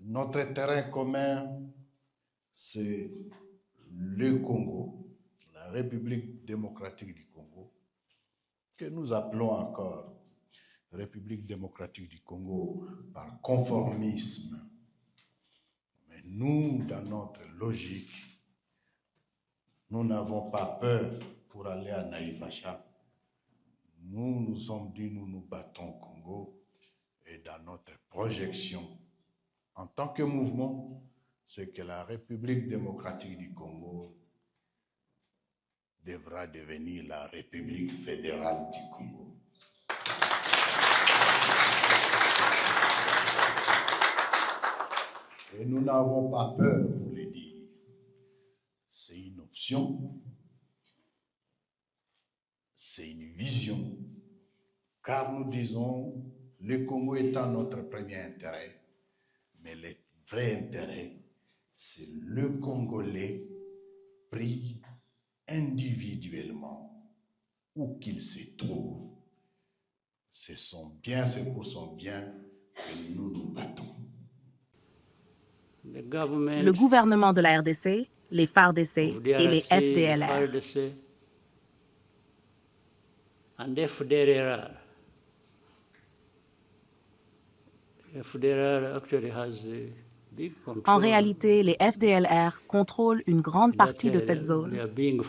Notre terrain commun, c'est le Congo, la République démocratique du Congo, que nous appelons encore République démocratique du Congo par conformisme. Mais nous, dans notre logique, nous n'avons pas peur pour aller à Naïvacha. Nous nous sommes dit, nous nous battons au Congo et dans notre projection en tant que mouvement, c'est que la République démocratique du Congo devra devenir la République fédérale du Congo. Et nous n'avons pas peur pour le dire. C'est une option, c'est une vision, car nous disons, le Congo étant notre premier intérêt, mais le vrai intérêt, c'est le Congolais pris individuellement, où qu'il se trouve. C'est pour son bien que nous nous battons. Le gouvernement de la RDC, les FARDC et les FDLR. En réalité, les FDLR contrôlent une grande partie de cette zone.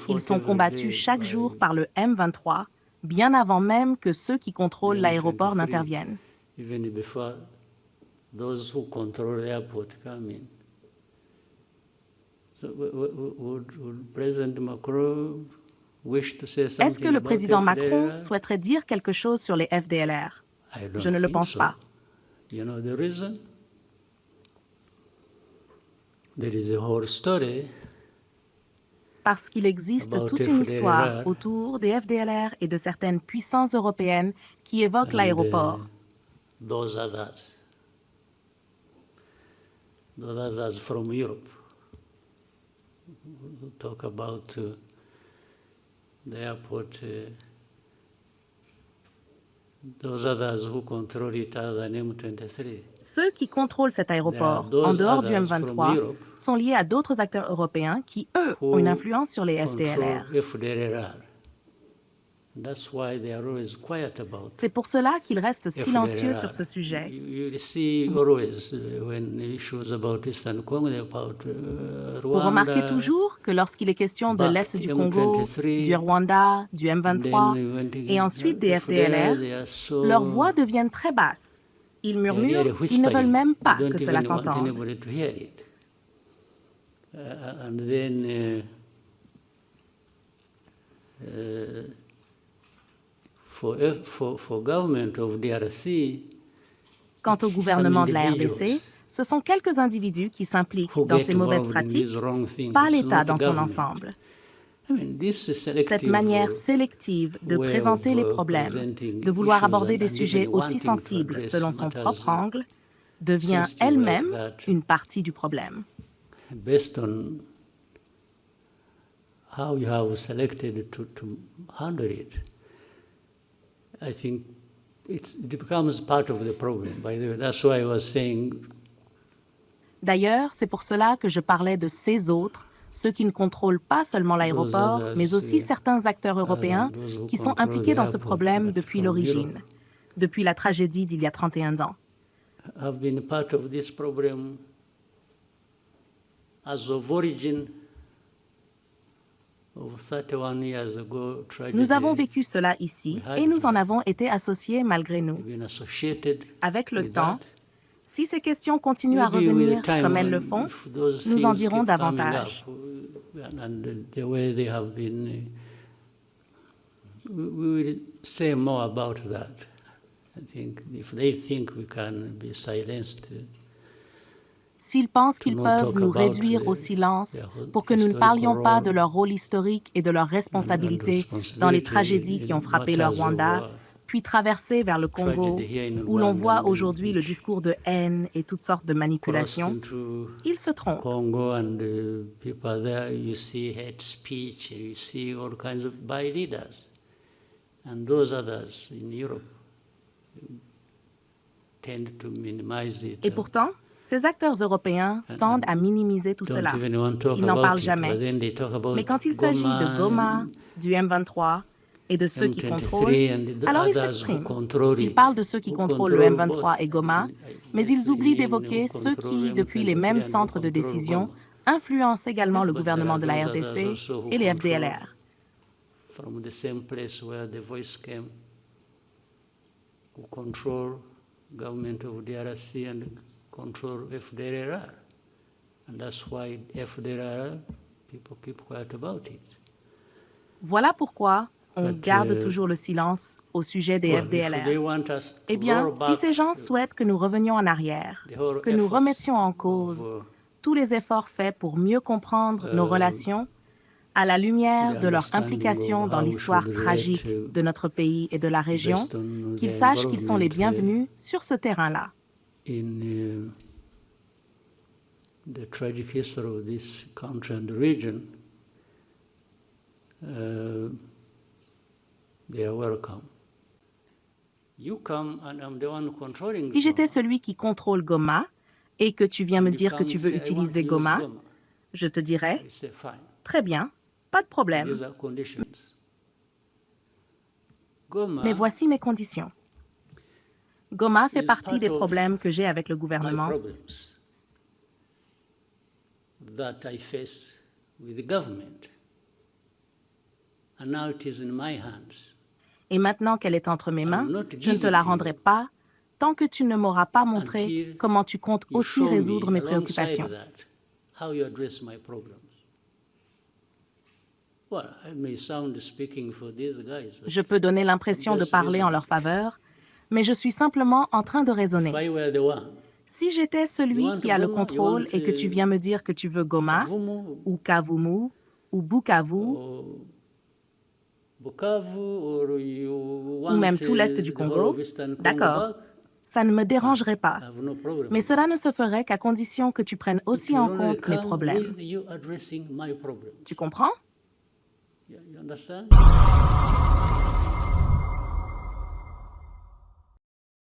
Ils sont combattus chaque jour par le M23, bien avant même que ceux qui contrôlent l'aéroport n'interviennent. Est-ce que le président Macron souhaiterait dire quelque chose sur les FDLR? Je ne le pense pas. Parce qu'il existe toute une histoire autour des FDLR et de certaines puissances européennes qui évoquent l'aéroport. Those others from Europe who talk about the airport, those others who control it other than M23. Ceux qui contrôlent cet aéroport, en dehors du M23, sont liés à d'autres acteurs européens qui, eux, ont une influence sur les FDLR. C'est pour cela qu'ils restent silencieux sur ce sujet. Vous remarquez toujours que lorsqu'il est question de l'Est du Congo, du Rwanda, du M23 et ensuite des FDLR, leurs voix deviennent très basses. Ils murmurent, ils ne veulent même pas que cela s'entende. Quant au gouvernement de la RDC, ce sont quelques individus qui s'impliquent dans ces mauvaises pratiques, pas l'État dans son ensemble. Cette manière sélective de présenter les problèmes, de vouloir aborder des sujets aussi sensibles selon son propre angle, devient elle-même une partie du problème. Based on how you have selected to handle it, I think it becomes part of the problem. By the way, that's why I was saying. D'ailleurs, c'est pour cela que je parlais de ces autres, ceux qui ne contrôlent pas seulement l'aéroport, mais aussi certains acteurs européens qui sont impliqués dans ce problème depuis l'origine, depuis la tragédie d'il y a 31 ans. Have been part of this problem as of origin. Nous avons vécu cela ici et nous en avons été associés malgré nous. Avec le temps, si ces questions continuent à revenir comme elles le font, nous en dirons davantage. S'ils pensent qu'ils peuvent nous réduire au silence pour que nous ne parlions pas de leur rôle historique et de leurs responsabilités dans les tragédies qui ont frappé le Rwanda, puis traverser vers le Congo, où l'on voit aujourd'hui le discours de haine et toutes sortes de manipulations, ils se trompent. Et pourtant, Ces acteurs européens tendent à minimiser tout cela. Ils n'en parlent jamais. Mais quand il s'agit de Goma, du M23 et de ceux qui contrôlent, alors ils s'expriment. Ils parlent de ceux qui contrôlent le M23 et Goma, mais ils oublient d'évoquer ceux qui, depuis les mêmes centres de décision, influencent également le gouvernement de la RDC et les FDLR. From the same place where the voice came, who control government of DRC and control FDLR. And that's why FDLR, people keep quiet about it. Voilà pourquoi on garde toujours le silence au sujet des FDLR. Eh bien, si ces gens souhaitent que nous revenions en arrière, que nous remettions en cause tous les efforts faits pour mieux comprendre nos relations, à la lumière de leur implication dans l'histoire tragique de notre pays et de la région, qu'ils sachent qu'ils sont les bienvenus sur ce terrain-là. In the tragic history of this country and the region, they are welcome. You come and I'm the one controlling. Si j'étais celui qui contrôle Goma et que tu viens me dire que tu veux utiliser Goma, je te dirais, très bien, pas de problème. Mais voici mes conditions. Goma fait partie des problèmes que j'ai avec le gouvernement. That I face with the government. And now it is in my hands. Et maintenant qu'elle est entre mes mains, je ne te la rendrai pas tant que tu ne m'auras pas montré comment tu comptes aussi résoudre mes préoccupations. Je peux donner l'impression de parler en leur faveur, mais je suis simplement en train de raisonner. Si j'étais celui qui a le contrôle et que tu viens me dire que tu veux Goma, ou Kavumu, ou Bukavu, ou même tout l'Est du Congo, d'accord, ça ne me dérangerait pas. Mais cela ne se ferait qu'à condition que tu prennes aussi en compte mes problèmes. Tu comprends? You understand?